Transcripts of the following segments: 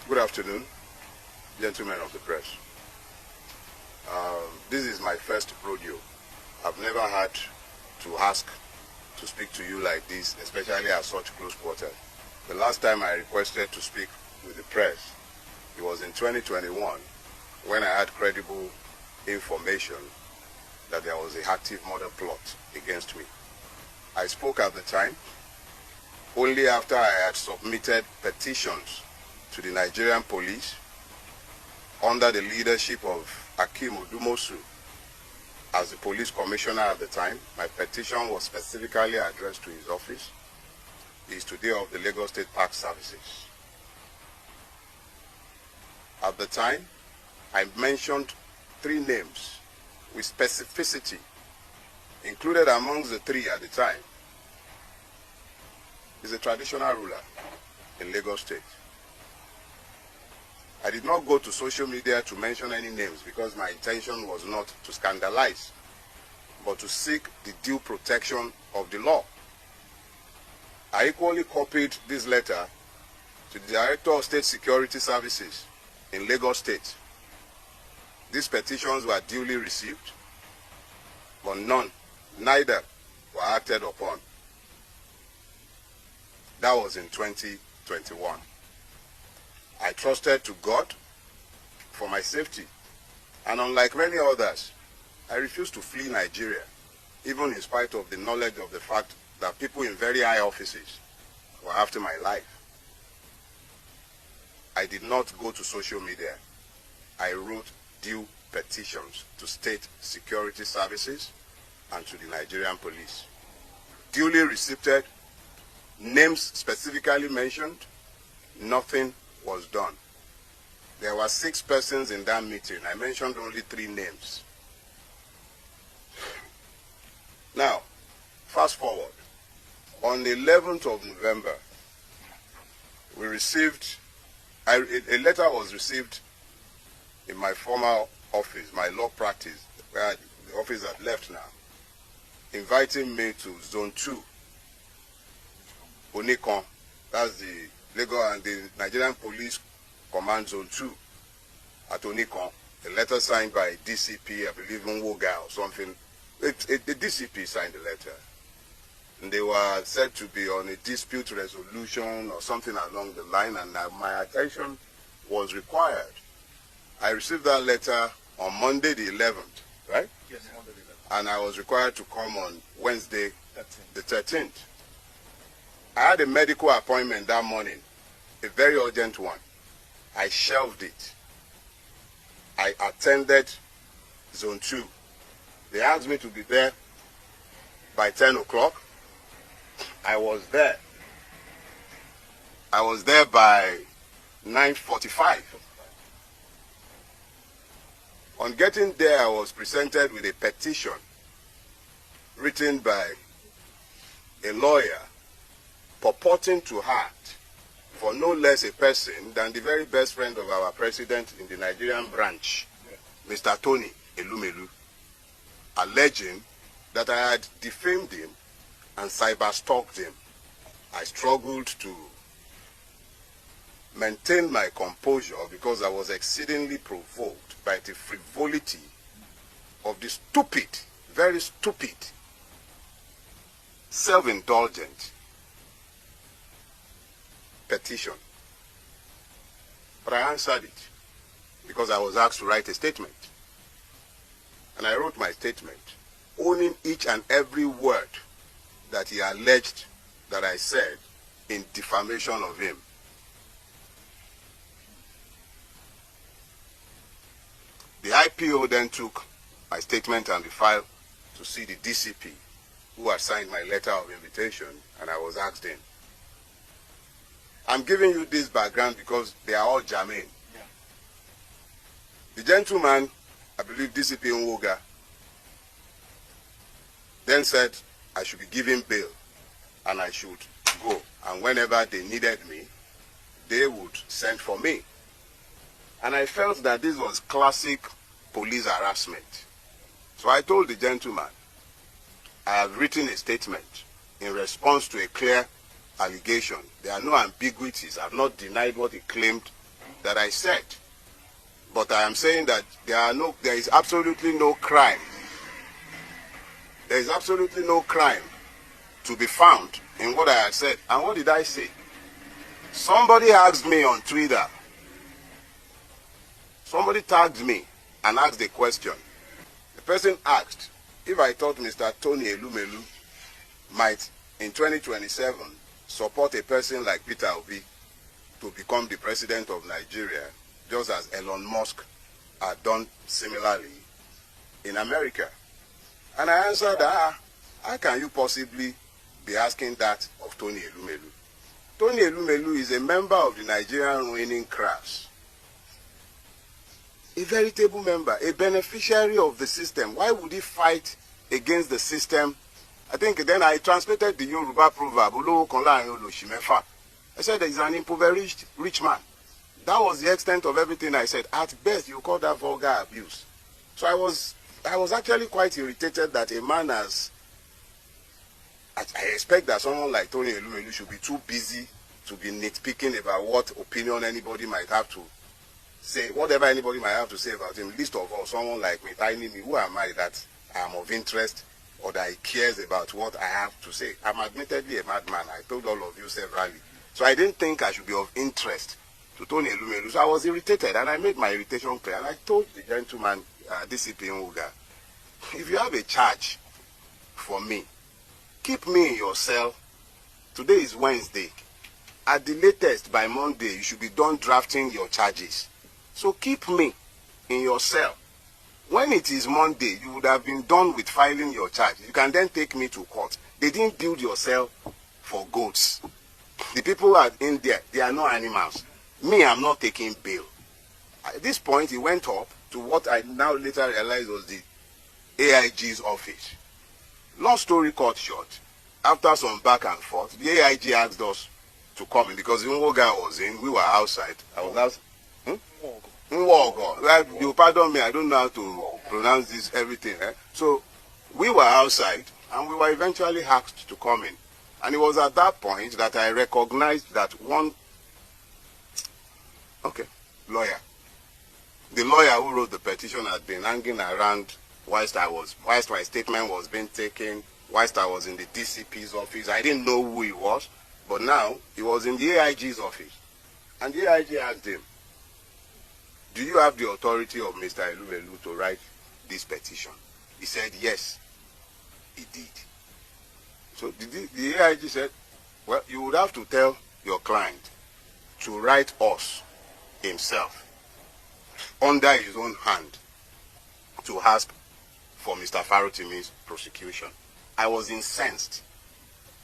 Good afternoon, gentlemen of the press. This is my first rodeo. I've never had to ask to speak to you like this, especially at such close quarters. The last time I requested to speak with the press, it was in 2021 when I had credible information that there was an active murder plot against me. I spoke at the time only after I had submitted petitions to the Nigerian police under the leadership of Akim Odumosu as the police commissioner at the time. My petition was specifically addressed to his office. He is today of the Lagos State Park Services. At the time, I mentioned 3 names with specificity. Included amongst the 3 at the time is a traditional ruler in Lagos State. I did not go to social media to mention any names because my intention was not to scandalize, but to seek the due protection of the law. I equally copied this letter to the Director of State Security Services in Lagos State. These petitions were duly received, but neither were acted upon. That was in 2021. I trusted to God for my safety, and unlike many others, I refused to flee Nigeria, even in spite of the knowledge of the fact that people in very high offices were after my life. I did not go to social media. I wrote due petitions to state security services and to the Nigerian police. Duly received, names specifically mentioned, nothing was done. There were 6 persons in that meeting. I mentioned only 3 names. Now, fast forward. On the 11th of November, we received, a letter was received in my former office, my law practice, where the office had left now, inviting me to Zone 2, Onikon. That's the Lagos and the Nigerian Police Command Zone 2 at Onikon. A letter signed by DCP, I believe Nwoga or something. The DCP signed the letter. And they were said to be on a dispute resolution or something along the line, and my attention was required. I received that letter on Monday the 11th, right? Yes, Monday the 11th. And I was required to come on Wednesday the 13th. I had a medical appointment that morning, a very urgent one. I shelved it. I attended Zone 2. They asked me to be there by 10 o'clock. I was there. I was there by 9:45. On getting there, I was presented with a petition written by a lawyer purporting to act for no less a person than the very best friend of our president in the Nigerian branch, Mr. Tony Elumelu, alleging that I had defamed him and cyber-stalked him. I struggled to maintain my composure because I was exceedingly provoked by the frivolity of the stupid, very stupid, self-indulgent petition. But I answered it because I was asked to write a statement. And I wrote my statement, owning each and every word that he alleged that I said in defamation of him. The IPO then took my statement and the file to see the DCP, who had signed my letter of invitation, and I was asked in. I'm giving you this background because they are all germane. Yeah. The gentleman, I believe DCP Nwoga, then said I should be given bail and I should go. And whenever they needed me, they would send for me. And I felt that this was classic police harassment. So I told the gentleman, I have written a statement in response to a clear allegation. There are no ambiguities. I have not denied what he claimed that I said. But I am saying that there is absolutely no crime. There is absolutely no crime to be found in what I had said. And what did I say? Somebody asked me on Twitter. Somebody tagged me and asked a question. The person asked if I thought Mr. Tony Elumelu might, in 2027, support a person like Peter Obi to become the president of Nigeria, just as Elon Musk had done similarly in America. And I answered, how can you possibly be asking that of Tony Elumelu? Tony Elumelu is a member of the Nigerian ruining class. A veritable member, a beneficiary of the system. Why would he fight against the system? I think then I translated the Yoruba proverb, I said he's an impoverished rich man. That was the extent of everything I said. At best, you call that vulgar abuse. So I was actually quite irritated that a man has... I expect that someone like Tony Elumelu should be too busy to be nitpicking about what opinion anybody might have to say, whatever anybody might have to say about him. Least of all, someone like me, tiny me, who am I that I am of interest or that he cares about what I have to say? I'm admittedly a madman. I told all of you severally. So I didn't think I should be of interest to Tony Elumelu. So I was irritated, and I made my irritation clear. And I told the gentleman, DCP Nwuga, if you have a charge for me, keep me in your cell. Today is Wednesday. At the latest, by Monday, you should be done drafting your charges. So keep me in your cell. When it is Monday, you would have been done with filing your charge. You can then take me to court. They didn't build your cell for goats. The people in there, they are not animals. Me, I'm not taking bail. At this point, he went up to what I now later realized was the AIG's office. Long story cut short, after some back and forth, the AIG asked us to come in because Nwuga was in, we were outside. I was outside. Well, you pardon me, I don't know how to pronounce this, everything. So, we were outside, and we were eventually asked to come in. And it was at that point that I recognized that one, lawyer. The lawyer who wrote the petition had been hanging around whilst my statement was being taken, whilst I was in the DCP's office. I didn't know who he was, but now he was in the AIG's office. And the AIG asked him, do you have the authority of Mr. Elumelu to write this petition? He said, yes, he did. So the AIG said, well, you would have to tell your client to write us himself under his own hand to ask for Mr. Farotimi's prosecution. I was incensed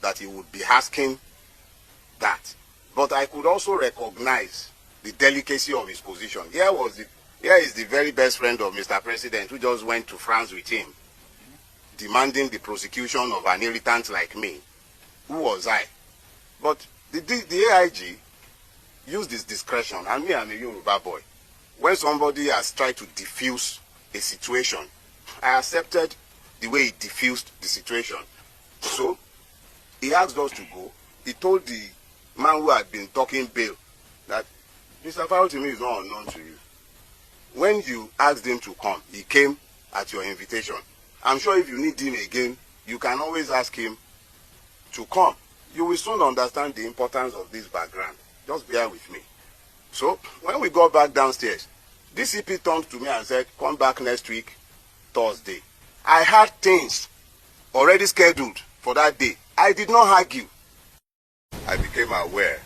that he would be asking that. But I could also recognize the delicacy of his position. Here is the very best friend of Mr. President who just went to France with him, demanding the prosecution of an irritant like me. Who was I? But the AIG used his discretion, and me, I'm a Yoruba boy. When somebody has tried to diffuse a situation, I accepted the way he diffused the situation. So, he asked us to go. He told the man who had been talking bail that Mr. Farotimi is not unknown to you. When you asked him to come, he came at your invitation. I'm sure if you need him again, you can always ask him to come. You will soon understand the importance of this background. Just bear with me. So, when we got back downstairs, DCP turned to me and said, come back next week, Thursday. I had things already scheduled for that day. I did not argue. I became aware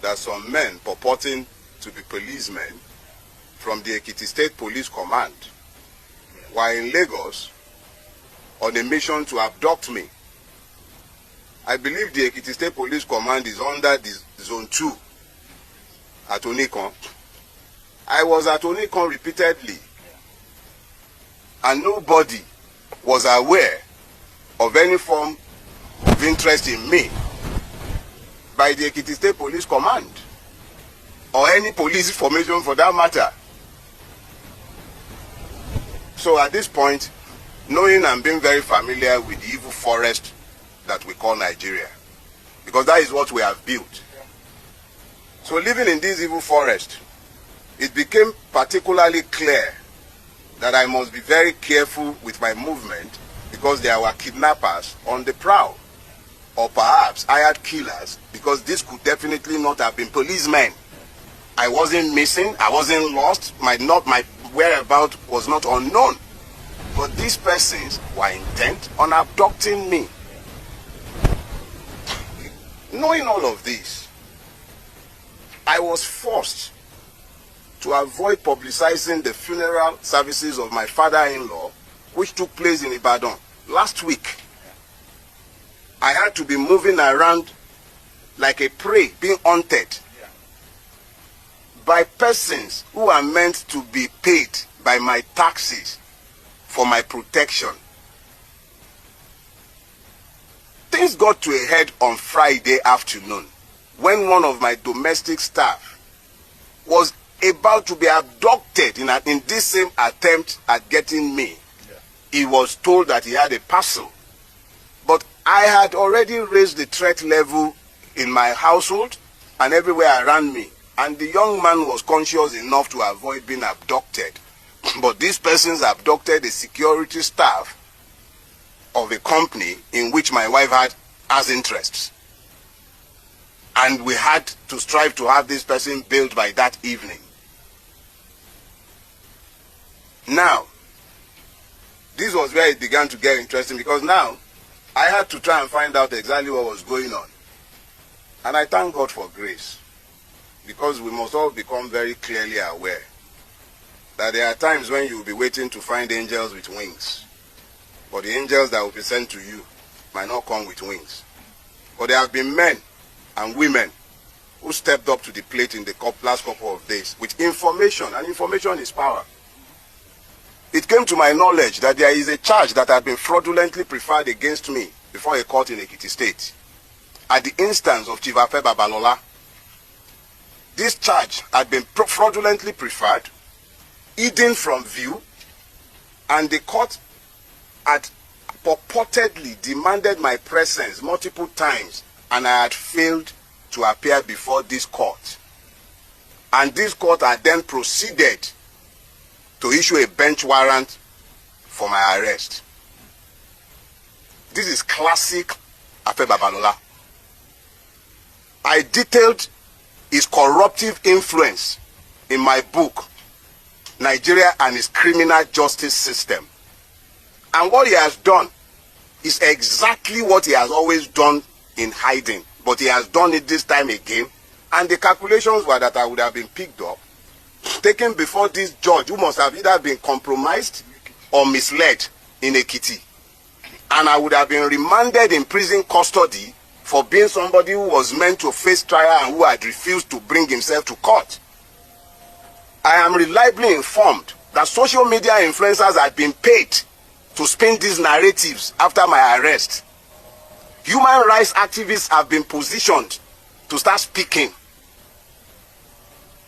that some men purporting to be policemen from the Ekiti State Police Command were in Lagos on a mission to abduct me. I believe the Ekiti State Police Command is under the Zone 2 at Onikon. I was at Onikon repeatedly, and nobody was aware of any form of interest in me by the Ekiti State Police Command, or any police formation for that matter. So at this point, knowing and being very familiar with the evil forest that we call Nigeria, because that is what we have built. So living in this evil forest, it became particularly clear that I must be very careful with my movement because there were kidnappers on the prowl. Or perhaps hired killers, because this could definitely not have been policemen. I wasn't missing, I wasn't lost, my whereabouts was not unknown. But these persons were intent on abducting me. Knowing all of this, I was forced to avoid publicizing the funeral services of my father-in-law, which took place in Ibadan last week. I had to be moving around like a prey, being hunted by persons who are meant to be paid by my taxes for my protection. Things got to a head on Friday afternoon when one of my domestic staff was about to be abducted in this same attempt at getting me. He was told that he had a parcel. But I had already raised the threat level in my household and everywhere around me. And the young man was conscious enough to avoid being abducted. But these persons abducted the security staff of a company in which my wife had as interests. And we had to strive to have this person bailed by that evening. Now, this was where it began to get interesting, because now I had to try and find out exactly what was going on. And I thank God for grace, because we must all become very clearly aware that there are times when you will be waiting to find angels with wings, but the angels that will be sent to you might not come with wings. But there have been men and women who stepped up to the plate in the last couple of days with information, and information is power. It came to my knowledge that there is a charge that had been fraudulently preferred against me before a court in Ekiti State at the instance of Chief Afe Babalola. This charge had been fraudulently preferred, hidden from view, and the court had purportedly demanded my presence multiple times, and I had failed to appear before this court. And this court had then proceeded to issue a bench warrant for my arrest. This is classic Afe Babalola. I detailed his corruptive influence in my book, Nigeria and its Criminal Justice System. And what he has done is exactly what he has always done in hiding. But he has done it this time again. And the calculations were that I would have been picked up, taken before this judge who must have either been compromised or misled in Ekiti. And I would have been remanded in prison custody for being somebody who was meant to face trial and who had refused to bring himself to court. I am reliably informed that social media influencers had been paid to spin these narratives after my arrest. Human rights activists have been positioned to start speaking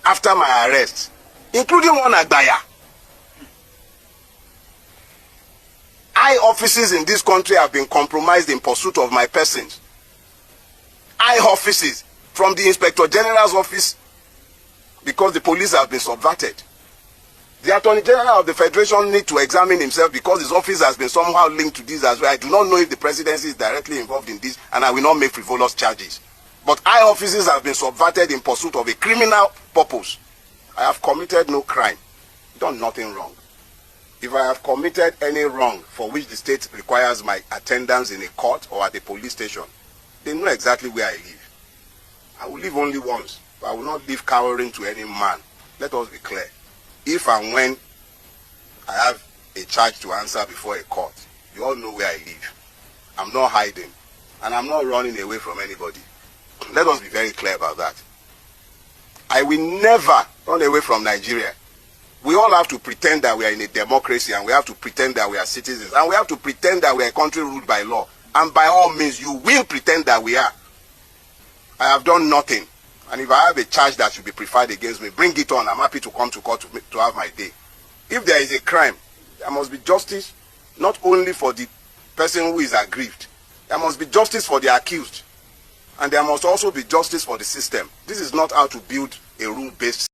after my arrest, including one Agbaya. High offices in this country have been compromised in pursuit of my persons. High offices, from the Inspector General's office, because the police have been subverted. The Attorney General of the Federation needs to examine himself because his office has been somehow linked to this as well. I do not know if the presidency is directly involved in this, and I will not make frivolous charges. But high offices have been subverted in pursuit of a criminal purpose. I have committed no crime, done nothing wrong. If I have committed any wrong for which the state requires my attendance in a court or at a police station, they know exactly where I live. I will live only once, but I will not live cowering to any man. Let us be clear. If and when I have a charge to answer before a court, you all know where I live. I'm not hiding, and I'm not running away from anybody. Let us be very clear about that. I will never run away from Nigeria. We all have to pretend that we are in a democracy, and we have to pretend that we are citizens, and we have to pretend that we are a country ruled by law. And by all means, you will pretend that we are. I have done nothing. And if I have a charge that should be preferred against me, bring it on. I'm happy to come to court to have my day. If there is a crime, there must be justice, not only for the person who is aggrieved. There must be justice for the accused. And there must also be justice for the system. This is not how to build a rule-based